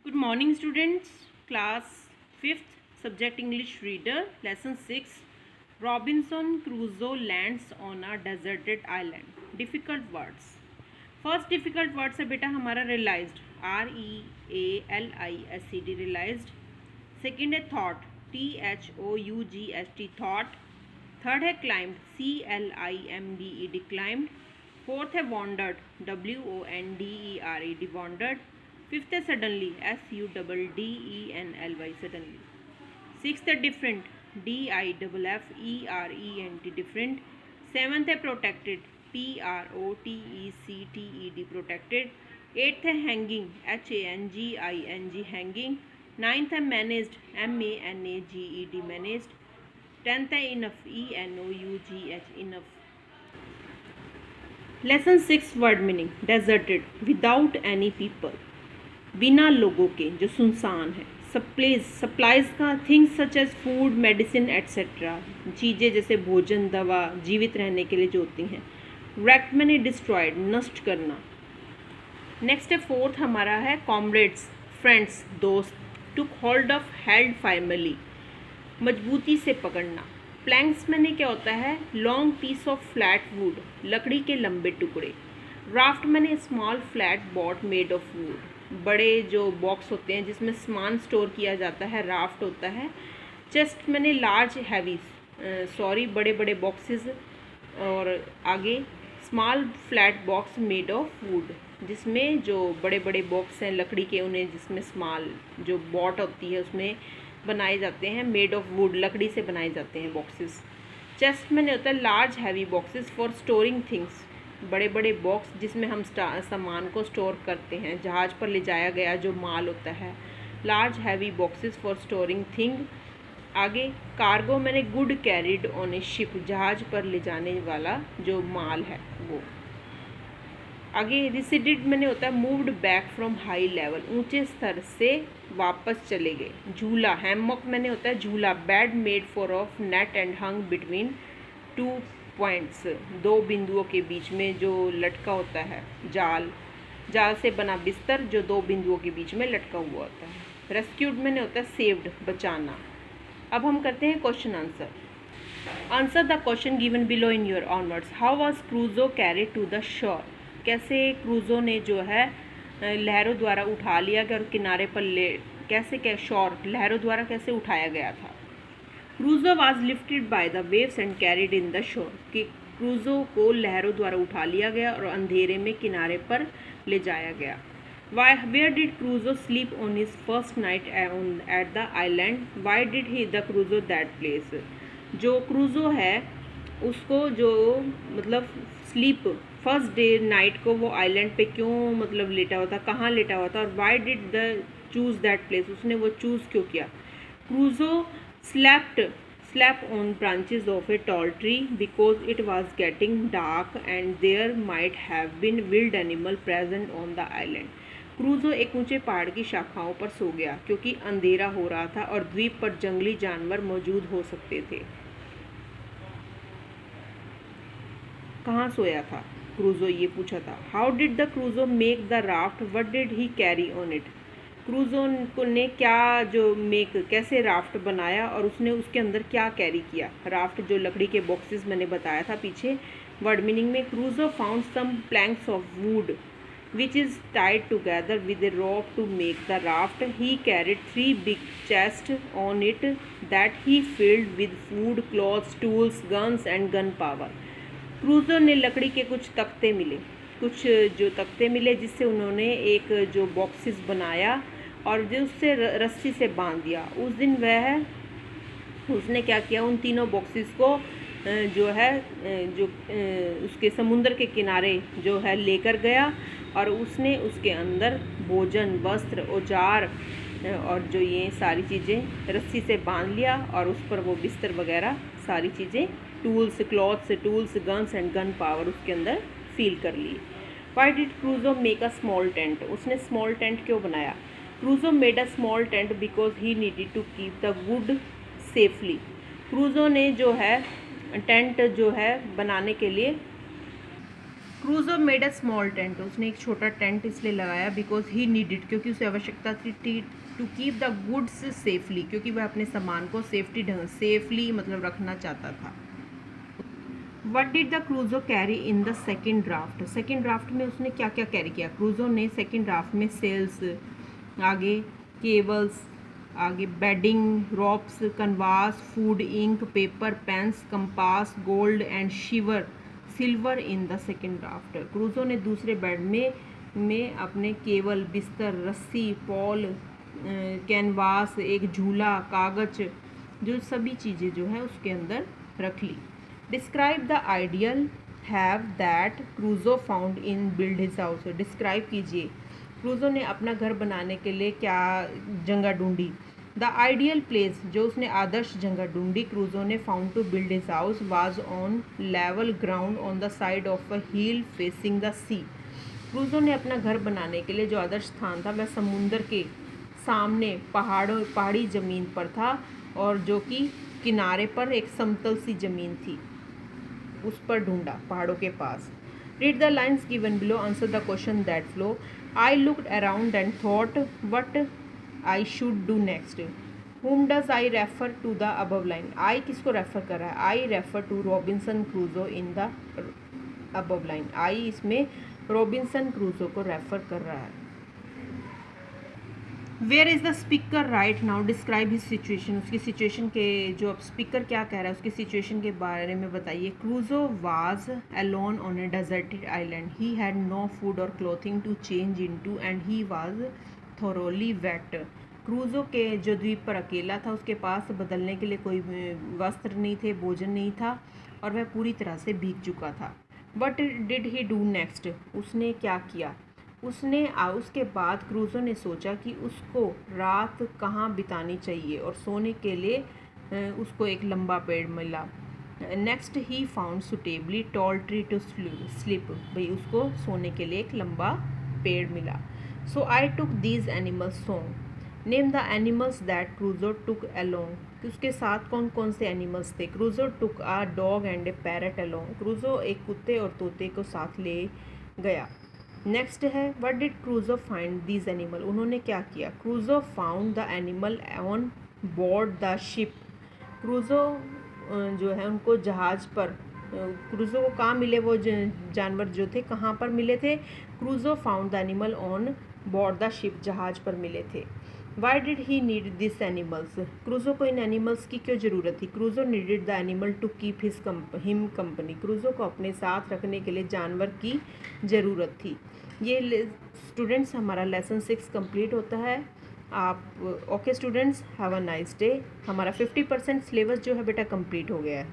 Good morning, students. Class 5th, subject English reader, lesson 6. Robinson Crusoe lands on a deserted island. Difficult words. First difficult words है बेटा हमारा realized, REALISED, realized. Second है thought, THOUGHT, thought. Third है climbed, CLIMBED, climbed. Fourth है wandered, WONDERED, wandered. Fifth है suddenly, SUDDENLY, suddenly. Sixth है different, DIFFERENT, different. Seventh है protected, PROTECTED, protected. Eighth है hanging, HANGING, hanging. Ninth है managed, MANAGED, managed. Tenth है enough, ENOUGH, enough. Lesson 6 word meaning, deserted, without any people, बिना लोगों के, जो सुनसान है. सप्लाइज का things such as food, medicine etcetera, चीज़ें जैसे भोजन, दवा, जीवित रहने के लिए जो होती हैं. wrecked मैंने डिस्ट्रॉयड, नष्ट करना. नेक्स्ट है फोर्थ हमारा है कॉमरेड्स, फ्रेंड्स, दोस्त. Took hold of, held firmly, मजबूती से पकड़ना. प्लैंक्स मैंने क्या होता है, long piece of flat wood, लकड़ी के लंबे टुकड़े. राफ्ट मैंने small flat boat made of wood, बड़े जो बॉक्स होते हैं जिसमें सामान स्टोर किया जाता है, राफ्ट होता है. चेस्ट मैंने लार्ज हैवी, बड़े बड़े बॉक्सेस. और आगे small flat box made of would, जिसमें जो बड़े बड़े बॉक्स हैं लकड़ी के, उन्हें जिसमें स्मॉल जो बॉट होती है उसमें बनाए जाते हैं, मेड ऑफ वुड, लकड़ी से बनाए जाते हैं बॉक्सेस. चेस्ट मैंने होता है large heavy boxes for storing things, बड़े बड़े बॉक्स जिसमें हम सामान को स्टोर करते हैं, जहाज़ पर ले जाया गया जो माल होता है. Large heavy boxes for storing thing. आगे कार्गो मैंने good carried on A ship, जहाज़ पर ले जाने वाला जो माल है वो. आगे रिसीडेड मैंने होता है moved back from high level, ऊंचे स्तर से वापस चले गए. झूला, हैमॉक मैंने होता है झूला. Bed made for of net and hung between two points, दो बिंदुओं के बीच में जो लटका होता है. जाल, जाल से बना बिस्तर जो दो बिंदुओं के बीच में लटका हुआ होता है. रेस्क्यूड मैंने होता है सेव्ड, बचाना. अब हम करते हैं question answer. Answer the question given below in your own words. How was Crusoe carried to the shore, कैसे क्रूजो ने जो है लहरों द्वारा उठा लिया गया और किनारे पर कैसे शोर लहरों द्वारा कैसे उठाया गया था. क्रूजो was lifted by the waves and carried in the shore, कि क्रूजो को लहरों द्वारा उठा लिया गया और अंधेरे में किनारे पर ले जाया गया. Where did Crusoe sleep on his first night at the island, why did he the Crusoe that place. जो क्रूजो है उसको जो मतलब स्लीप फर्स्ट डे नाइट को वो आइलैंड पे क्यों मतलब लेटा हुआ था, कहाँ लेटा हुआ था, और why did the choose that place, उसने वो चूज़ क्यों किया. क्रूजो slept on branches of a tall tree because it was getting dark and there might have been wild animal present on the island. क्रूजो एक ऊंचे पहाड़ की शाखाओं पर सो गया क्योंकि अंधेरा हो रहा था और द्वीप पर जंगली जानवर मौजूद हो सकते थे. कहाँ सोया था क्रूजो, ये पूछा था. हाउ डिड द क्रूजो make the raft, what did he carry on it. क्रूजो ने क्या जो कैसे राफ्ट बनाया और उसने उसके अंदर क्या कैरी किया. राफ्ट जो लकड़ी के बॉक्सेस मैंने बताया था पीछे वर्ड मीनिंग में. Crusoe found some planks of wood which is tied together with a rope to make the raft. He carried 3 big chest on it that he filled with food, clothes, tools, guns and gun power. Crusoe ने लकड़ी के कुछ तख्ते मिले जिससे उन्होंने एक जो बॉक्सेस बनाया और जो उससे रस्सी से बांध दिया. उस दिन उसने क्या किया, उन तीनों बॉक्सेस को उसके समुद्र के किनारे जो है लेकर गया और उसने उसके अंदर भोजन, वस्त्र, औजार और जो ये सारी चीज़ें रस्सी से बांध लिया और उस पर वो बिस्तर वगैरह सारी चीज़ें, tools, clothes, tools, guns and gun power उसके अंदर फील कर ली. Why did Crusoe make a small tent, उसने स्मॉल टेंट क्यों बनाया. Crusoe made a small tent because he needed to keep the wood safely. Crusoe ने जो है टेंट जो है बनाने के लिए क्रूजो मेड अ स्मॉल टेंट, उसने एक छोटा टेंट इसलिए लगाया बिकॉज ही नीडेड, क्योंकि उसे आवश्यकता थी to keep the goods safely, क्योंकि वह अपने सामान को सेफली मतलब रखना चाहता था। What did the Crusoe carry in the second draft, second draft में उसने क्या क्या कैरी किया? क्रूजो ने सेकेंड ड्राफ्ट में सेल्स, आगे केबल्स, आगे bedding, ropes, canvas, food, ink, paper, pens, compass, gold and silver in the second draft. Crusoe ने दूसरे बेड में अपने केबल, बिस्तर, रस्सी, पॉल, कैनवास, एक झूला, कागज, जो सभी चीज़ें जो है उसके अंदर रख ली। Describe the ideal have that Crusoe found in build his house, describe कीजिए क्रूजो ने अपना घर बनाने के लिए क्या जगह ढूंढी। द आइडियल प्लेस, जो उसने आदर्श जगह ढूंढी क्रूजो ने found to build his house was on level ground on the side of a hill facing the sea. Crusoe ने अपना घर बनाने के लिए जो आदर्श स्थान था वह समुंदर के सामने पहाड़ी ज़मीन पर था, और जो कि किनारे पर एक समतल सी ज़मीन थी, उस पर ढूंढा, पहाड़ों के पास। Read the lines given below, answer the question that follow. I looked around and thought what I should do next. whom does I refer to the above line? I किसको रेफर कर रहा है? I refer to Robinson Crusoe in the above line। I इसमें Robinson Crusoe को refer कर रहा है। Where is the speaker right now, describe his situation, उसकी सिचुएशन के जो अब स्पीकर क्या कह रहा है उसकी सिचुएशन के बारे में बताइए। Crusoe was alone on a deserted island, he had no food or clothing to change into and he was thoroughly wet. Crusoe के जो द्वीप पर अकेला था, उसके पास बदलने के लिए कोई वस्त्र नहीं थे, भोजन नहीं था, और वह पूरी तरह से भीग चुका था। What did he do next, उसने क्या किया? उसके बाद क्रूजो ने सोचा कि उसको रात कहाँ बितानी चाहिए, और सोने के लिए उसको एक लंबा पेड़ मिला। Next he found suitably tall tree to sleep, भाई उसको सोने के लिए एक लंबा पेड़ मिला। So I took these animals song, name the animals that Crusoe took along, कि उसके साथ कौन कौन से एनिमल्स थे? Crusoe took a dog and a parrot along, Crusoe एक कुत्ते और तोते को साथ ले गया। नेक्स्ट है व्हाट डिड क्रूजो फाइंड दीज एनिमल, उन्होंने क्या किया? क्रूजो found the animal on board the ship, क्रूजो जो है उनको जहाज़ पर, क्रूजो को कहाँ मिले वो जानवर जो थे, कहाँ पर मिले थे? Crusoe found the animal on board the ship, जहाज़ पर मिले थे। Why did he need this animals, Crusoe को इन एनिमल्स की क्यों ज़रूरत थी? Crusoe needed the animal to keep him company, Crusoe को अपने साथ रखने के लिए जानवर की ज़रूरत थी। ये स्टूडेंट्स हमारा लेसन 6 कंप्लीट होता है। आप okay students, have a nice day. हमारा 50% सिलेबस जो है बेटा कंप्लीट हो गया है।